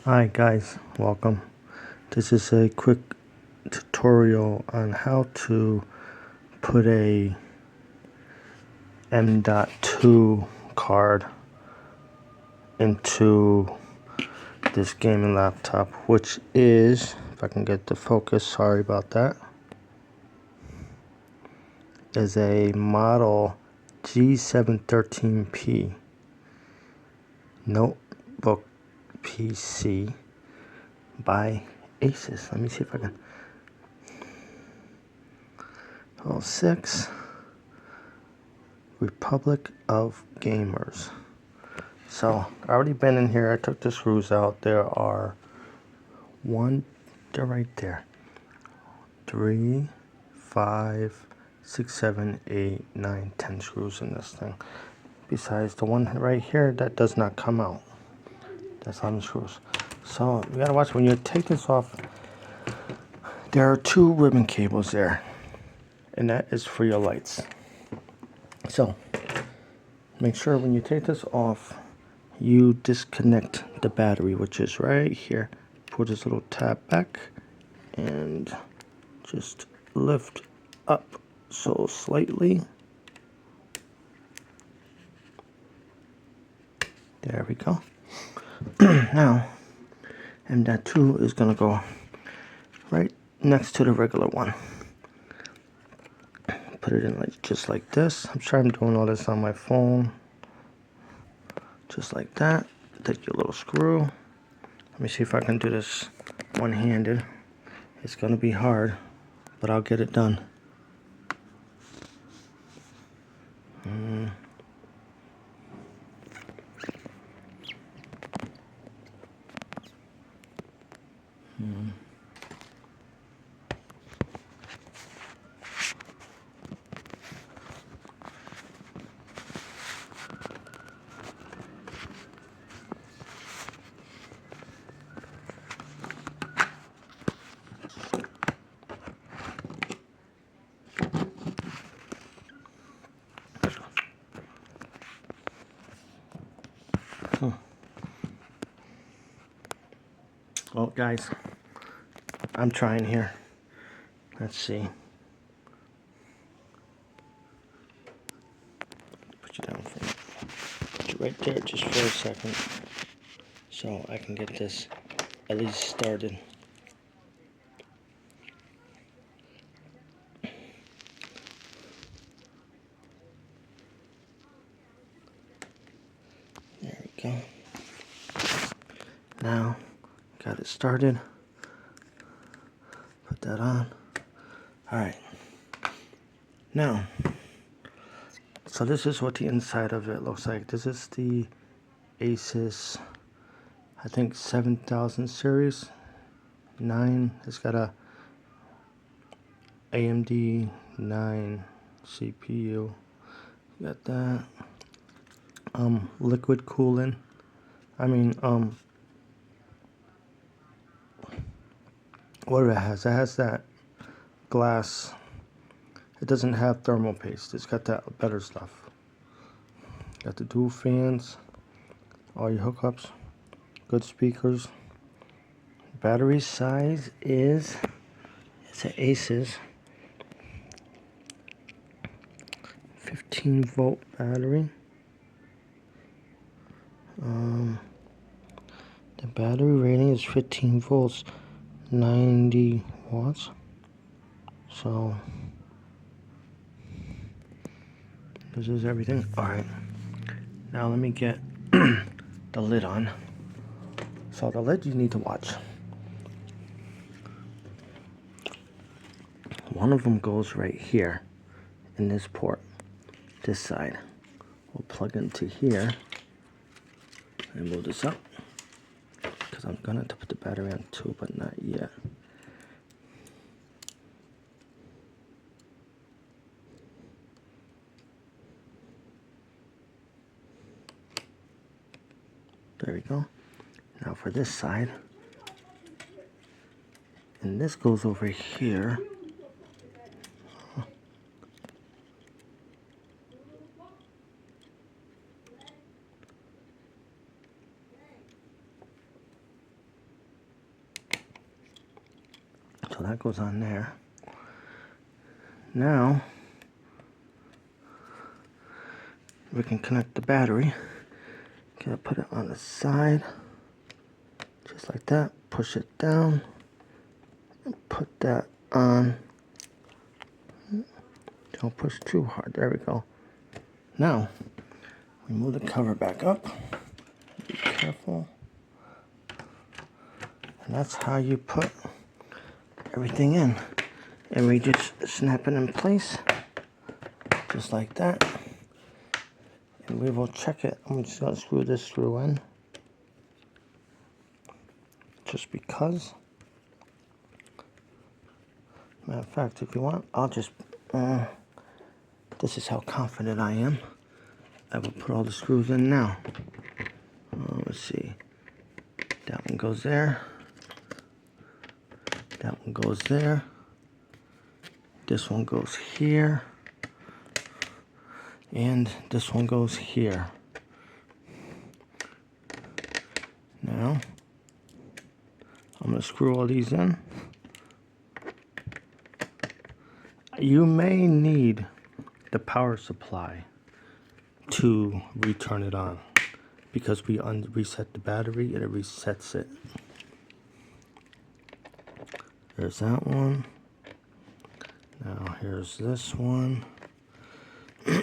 Hi guys, welcome. This is a quick tutorial on how to put a m.2 card into this gaming laptop, which is, if I can get the focus, sorry about that, is a model G713P notebook PC by ASUS. Let me see if I can. 06 Republic of Gamers. So I already been in here. I took the screws out. There are they're right there. 3, 5, 6, 7, 8, 9, 10 screws in this thing. Besides the one right here that does not come out. That's 11 screws. So you gotta watch when you take this off. There are 2 ribbon cables there, and that is for your lights. So make sure when you take this off, you disconnect the battery, which is right here. Put this little tab back and just lift up so slightly. There we go. Now m.2 is gonna go right next to the regular one. Put it in just like this. I'm sure I'm doing all this on my phone. Just like that. Take your little screw. Let me see if I can do this one-handed. It's gonna be hard, but I'll get it done. Well, guys, I'm trying here. Let's see. Put you down for a minute. Put you right there just for a second so I can get this at least started. There we go. Now, got it started. Put that on. Alright. Now, so this is what the inside of it looks like. This is the ASUS, I think 7000 series 9. It's got a AMD 9 CPU. Got that. Liquid cooling. What it has that glass. It doesn't have thermal paste. It's got that better stuff. Got the dual fans, all your hookups, good speakers. Battery size is, it's an ASUS 15-volt battery. The battery rating is 15 volts, 90 watts. So this is everything. Alright, now let me get the lid on. So the lid you need to watch. One of them goes right here in this port, this side. We'll plug into here and move this up because I'm gonna have to put the battery on too, but not yet. There we go. Now for this side, and this goes over here. So that goes on there. Now, we can connect the battery. Okay, put it on the side, just like that. Push it down, and put that on. Don't push too hard. There we go. Now, we move the cover back up. Be careful. And that's how you put everything in. And we just snap it in place, just like that. And we will check it. I'm just going to screw this screw in, just because. Matter of fact, if you want, I'll just, this is how confident I am. I will put all the screws in now. Let's see. That one goes there. That one goes there. This one goes here. And this one goes here. Now, I'm going to screw all these in. You may need the power supply to return it on, because we reset the battery and it resets it. There's that one. Now here's this one. There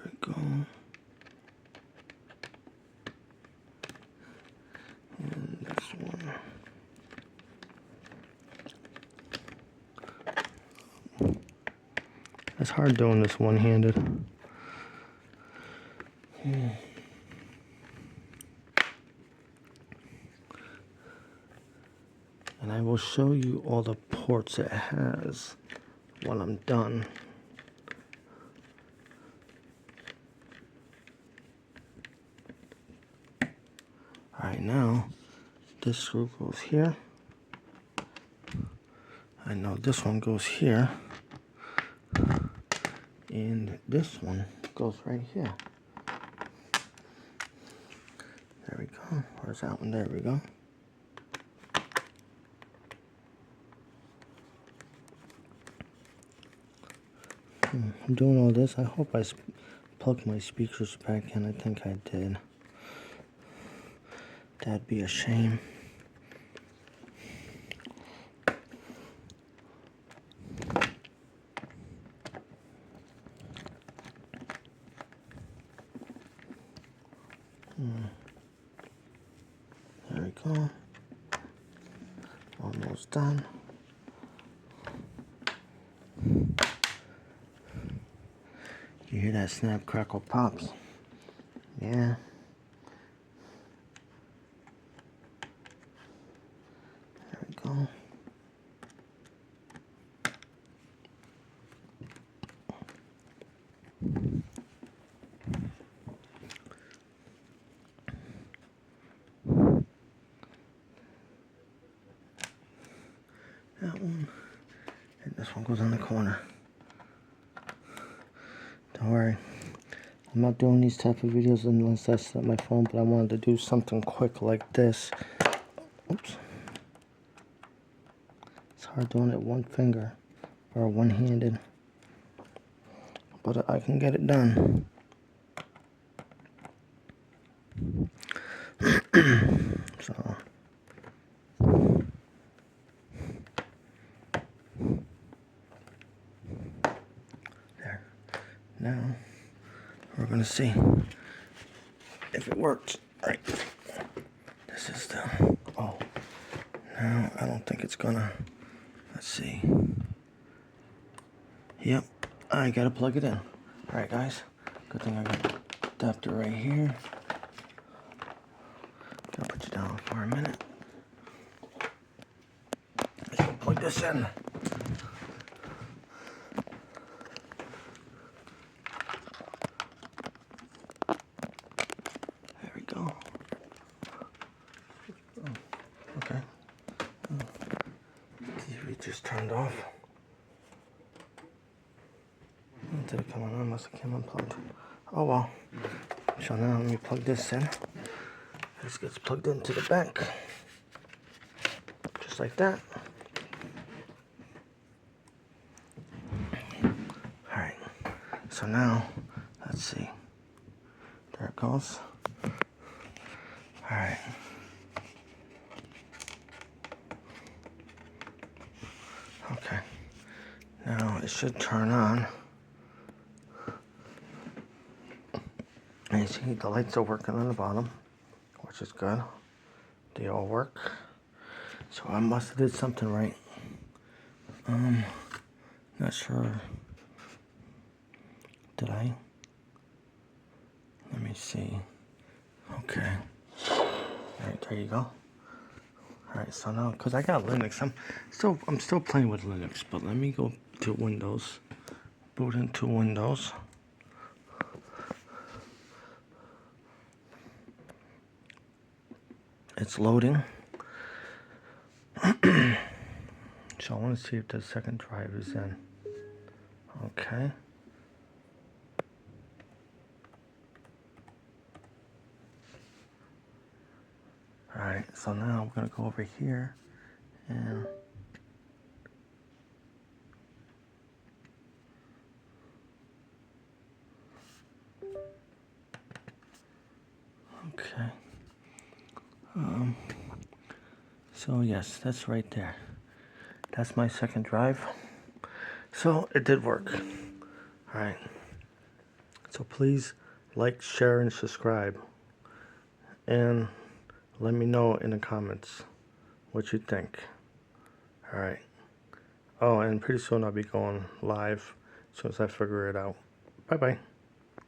we go. And this one. It's hard doing this one-handed. And I will show you all the ports it has when I'm done. Alright, now this screw goes here. I know this one goes here. And this one goes right here. There we go. Where's that one? There we go. I'm doing all this. I hope I plugged my speakers back in. I think I did. That'd be a shame. There we go. Almost done. You hear that snap, crackle, pops? Yeah. There we go. That one. And this one goes on the corner. Don't worry. I'm not doing these type of videos unless I set my phone, but I wanted to do something quick like this. Oops. It's hard doing it one finger or one-handed, but I can get it done. So there. Now we're gonna see if it works. Right. This is the, oh, no, I don't think it's gonna, let's see. Yep, I gotta plug it in. Alright guys, good thing I got the adapter right here. I'll put you down for a minute. Let's plug this in. There we go. Okay. TV just turned off. Did it come on? I must have came unplugged. Oh well. So now let me plug this in. This gets plugged into the back. Just like that. Alright. So now, let's see. There it goes. Alright. Okay. Now it should turn on. And you see the lights are working on the bottom, which is good. They all work. So I must have did something right. Not sure. Did I? Let me see. Okay. Alright, there you go. Alright, so now, because I got Linux, I'm still playing with Linux, but let me go to Windows. Boot into Windows. It's loading. So I want to see if the second drive is in. Okay. Alright, so now I'm going to go over here and okay. So yes, that's right there. That's my second drive. So it did work. Alright. So please like, share, and subscribe. And let me know in the comments what you think. Alright. Oh, and pretty soon I'll be going live as soon as I figure it out. Bye-bye.